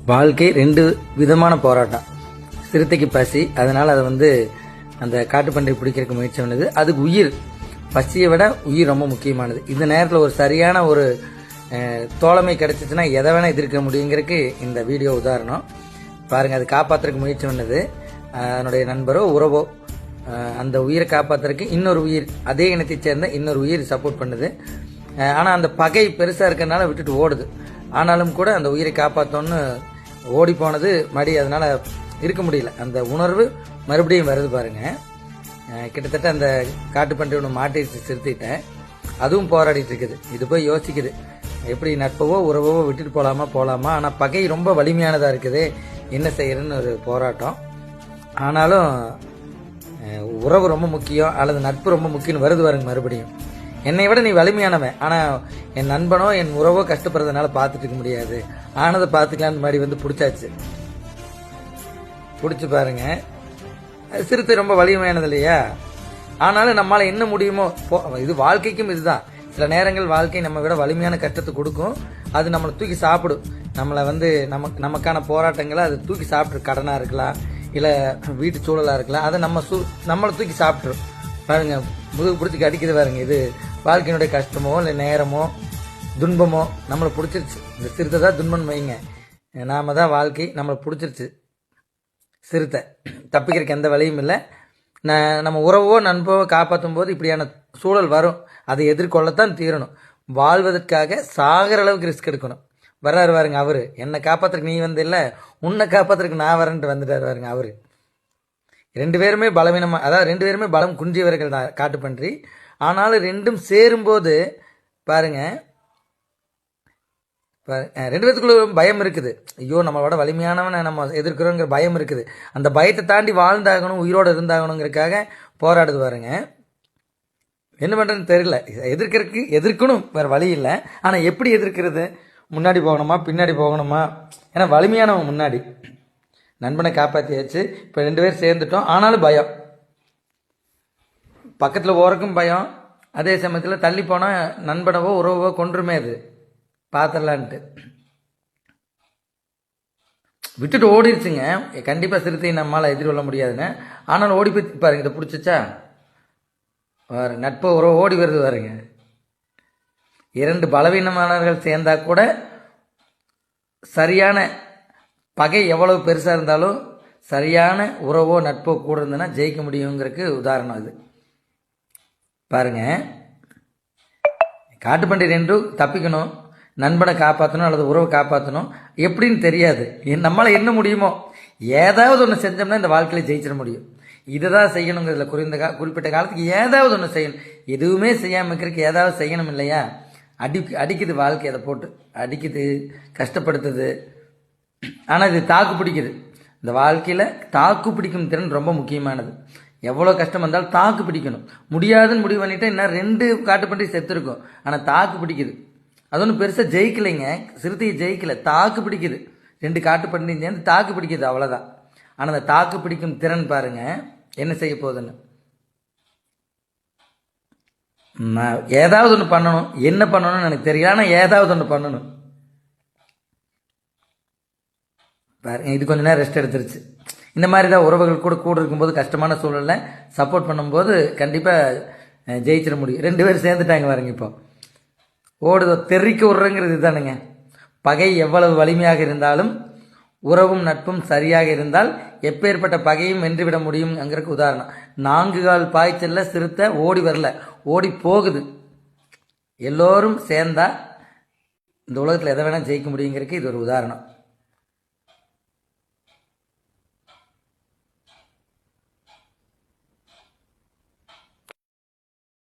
வாழ்க்கை ரெண்டு விதமான போராட்டம். சிறுத்தைக்கு பசி, அதனால அதை அந்த காட்டுப்பன்றை பிடிக்கிறதுக்கு முயற்சி பண்ணது. அதுக்கு உயிர், பசியை விட உயிர் ரொம்ப முக்கியமானது. இந்த நேரத்தில் ஒரு சரியான ஒரு தோழமை கிடைச்சிச்சுன்னா எதை வேணா எதிர்க்க முடியுங்கிறதுக்கு இந்த வீடியோ உதாரணம். பாருங்க, அது காப்பாற்றுறதுக்கு முயற்சி பண்ணது அதனுடைய நண்பரோ உறவோ, அந்த உயிரை காப்பாற்றுறதுக்கு இன்னொரு உயிர், அதே இனத்தை சேர்ந்த இன்னொரு உயிர் சப்போர்ட் பண்ணுது. ஆனால் அந்த பகை பெருசாக இருக்கிறதுனால விட்டுட்டு ஓடுது. ஆனாலும் கூட அந்த உயிரை காப்பாற்றோன்னு ஓடி போனது மடி, அதனால இருக்க முடியல. அந்த உணர்வு மறுபடியும் வருது பாருங்க. கிட்டத்தட்ட அந்த காட்டுப்பன்றி ஒன்று மாட்டிட்டு சிறுத்திட்டேன், அதுவும் போராடிட்டு இருக்குது. இது போய் யோசிக்குது, எப்படி நட்பவோ உறவோ விட்டுட்டு போகலாமா. ஆனால் பகை ரொம்ப வலிமையானதாக இருக்குது, என்ன செய்யறதுன்னு ஒரு போராட்டம். ஆனாலும் உறவு ரொம்ப முக்கியம், அல்லது நட்பு ரொம்ப முக்கியம் வருது பாருங்க மறுபடியும். என்னை விட நீ வலிமையானவன், ஆனால் என் நண்பனோ என் உறவோ கஷ்டப்படுறதுனால பார்த்துட்டு இருக்க முடியாது, ஆனதை பார்த்துக்கலான்னு மாதிரி பிடிச்சாச்சு. பிடிச்சி பாருங்க, சிறுத்தை ரொம்ப வலிமையானது இல்லையா? ஆனாலும் நம்மளால என்ன முடியுமோ, இது வாழ்க்கைக்கும் இதுதான். சில நேரங்கள் வாழ்க்கை நம்ம விட வலிமையான கஷ்டத்தை கொடுக்கும், அது நம்மளை தூக்கி சாப்பிடும். நம்மளை நமக்கான போராட்டங்களை அது தூக்கி சாப்பிட்டு, கடனாக இருக்கலாம், இல்லை வீட்டு சூழலாக இருக்கலாம், அதை நம்மளை தூக்கி சாப்பிட்ரும் பாருங்க. முதுகு பிடிச்சி அடிக்குது பாருங்க. இது வாழ்க்கையினுடைய கஷ்டமோ இல்லை நேரமோ துன்பமோ நம்மளை பிடிச்சிருச்சு. இந்த சிறுத்தை தான் துன்பம் வைங்க, நாம தான் வாழ்க்கை, நம்மளை பிடிச்சிருச்சு சிறுத்தை. தப்பிக்கிறதுக்கு எந்த வழியும் இல்லை. நம்ம உறவோ நண்பவோ காப்பாற்றும் போது இப்படியான சூழல் வரும், அதை எதிர்கொள்ளத்தான் தீரணும். வாழ்வதற்காக சாகிற அளவுக்கு ரிஸ்க் எடுக்கணும். வர்றாரு பாருங்க அவரு, என்னை காப்பாத்துறதுக்கு நீ இல்லை, உன்னை காப்பாத்துறதுக்கு நான் வரேன்ட்டு வந்துட்டாரு பாருங்க அவரு. ரெண்டு பேருமே பலவீனமா, அதாவது ரெண்டு பேருமே பலம் குன்றியவர்கள் தான் காட்டுப்பன்றி. ஆனாலும் ரெண்டும் சேரும்போது பாருங்க, ரெண்டு பேத்துக்குள்ள பயம் இருக்குது. ஐயோ, நம்மளோட வலிமையானவனை நம்ம எதிர்க்கிறோங்கிற பயம் இருக்குது. அந்த பயத்தை தாண்டி வாழ்ந்தாகணும், உயிரோடு இருந்தாகணுங்கிறதுக்காக போராடுது பாருங்க. என்ன பண்ணுறதுன்னு தெரியல. எதிர்க்கணும், வேறு வழி இல்லை. ஆனால் எப்படி எதிர்க்கிறது? முன்னாடி போகணுமா பின்னாடி போகணுமா? ஏன்னா வலிமையானவன் முன்னாடி, நண்பனை காப்பாற்றியாச்சு, இப்போ ரெண்டு பேர் சேர்ந்துட்டோம். ஆனாலும் பயம், பக்கத்தில் ஓரக்கும் பயம், அதே சமயத்தில் தள்ளி போனால் நண்பனவோ உறவோ கொன்றுமே, அது பார்த்துடலான்ட்டு விட்டுட்டு ஓடிடுச்சுங்க. கண்டிப்பாக சிறுத்தை நம்மளால் எதிர்கொள்ள முடியாதுன்னு. ஆனாலும் ஓடி போய் பாருங்க, இதை பிடிச்சிச்சா நட்பு உறவு ஓடி வருது பாருங்க. இரண்டு பலவீனமானவர்கள் சேர்ந்தா கூட சரியான பகை எவ்வளவு பெருசாக இருந்தாலும் சரியான உறவோ நட்போ கூட இருந்ததுன்னா ஜெயிக்க முடியுங்கிறதுக்கு உதாரணம் இது பாருங்க. காட்டுப்பன்றி ரெண்டும் தப்பிக்கணும், நண்பனை காப்பாற்றணும் அல்லது உறவை காப்பாற்றணும், எப்படின்னு தெரியாது. நம்மளால் என்ன முடியுமோ ஏதாவது ஒன்று செஞ்சோம்னா இந்த வாழ்க்கையில் ஜெயிச்சிட முடியும். இதை தான் செய்யணுங்கிறதுல குறிப்பிட்ட காலத்துக்கு ஏதாவது ஒன்று செய்யணும். எதுவுமே செய்யாமல் இருக்கிறதுக்கு ஏதாவது செய்யணும் இல்லையா? அடிக்குது வாழ்க்கை, அதை போட்டு அடிக்குது, கஷ்டப்படுத்துது. ஆனால் இது தாக்கு பிடிக்குது. இந்த வாழ்க்கையில் தாக்கு பிடிக்கும் திறன் ரொம்ப முக்கியமானது. எவ்வளோ கஷ்டம் வந்தாலும் தாக்கு பிடிக்கணும். முடியாதுன்னு முடிவு பண்ணிட்டு இன்னும் ரெண்டு காட்டுப்பன்றி செத்துருக்கும், ஆனால் தாக்கு பிடிக்குது. அது ஒன்றும் பெருசாக ஜெயிக்கலைங்க, சிறுத்தையை ஜெயிக்கலை, தாக்கு பிடிக்குது. ரெண்டு காட்டுப்பன்றி சேர்ந்து தாக்கு பிடிக்குது, அவ்வளோதான். ஆனால் அந்த தாக்கு பிடிக்கும் திறன் பாருங்க என்ன செய்ய போகுதுன்னு. ஏதாவது ஒன்று பண்ணணும், என்ன பண்ணணும்னு எனக்கு தெரியல, ஆனால் ஏதாவது ஒன்று பண்ணணும் பாருங்க. இது கொஞ்ச நேரம் ரெஸ்ட் எடுத்துருச்சு. இந்த மாதிரி தான் உறவுகள் கூட இருக்கும்போது கஷ்டமான சூழலில் சப்போர்ட் பண்ணும்போது கண்டிப்பாக ஜெயிச்சிட முடியும். ரெண்டு பேரும் சேர்ந்துட்டாங்க பாருங்க. இப்போ ஓடுதோ தெறிக்க விடுறங்கிறது இதுதானுங்க. பகை எவ்வளவு வலிமையாக இருந்தாலும் உறவும் நட்பும் சரியாக இருந்தால் எப்பேற்பட்ட பகையும் வென்றுவிட முடியும்ங்கிறதுக்கு உதாரணம். 4 கால் பாய்ச்சல்ல சிறுத்தை ஓடி வரல, ஓடி போகுது. எல்லோரும் சேர்ந்தா இந்த உலகத்தில் எதை வேணால் ஜெயிக்க முடியுங்கிறதுக்கு இது ஒரு உதாரணம்.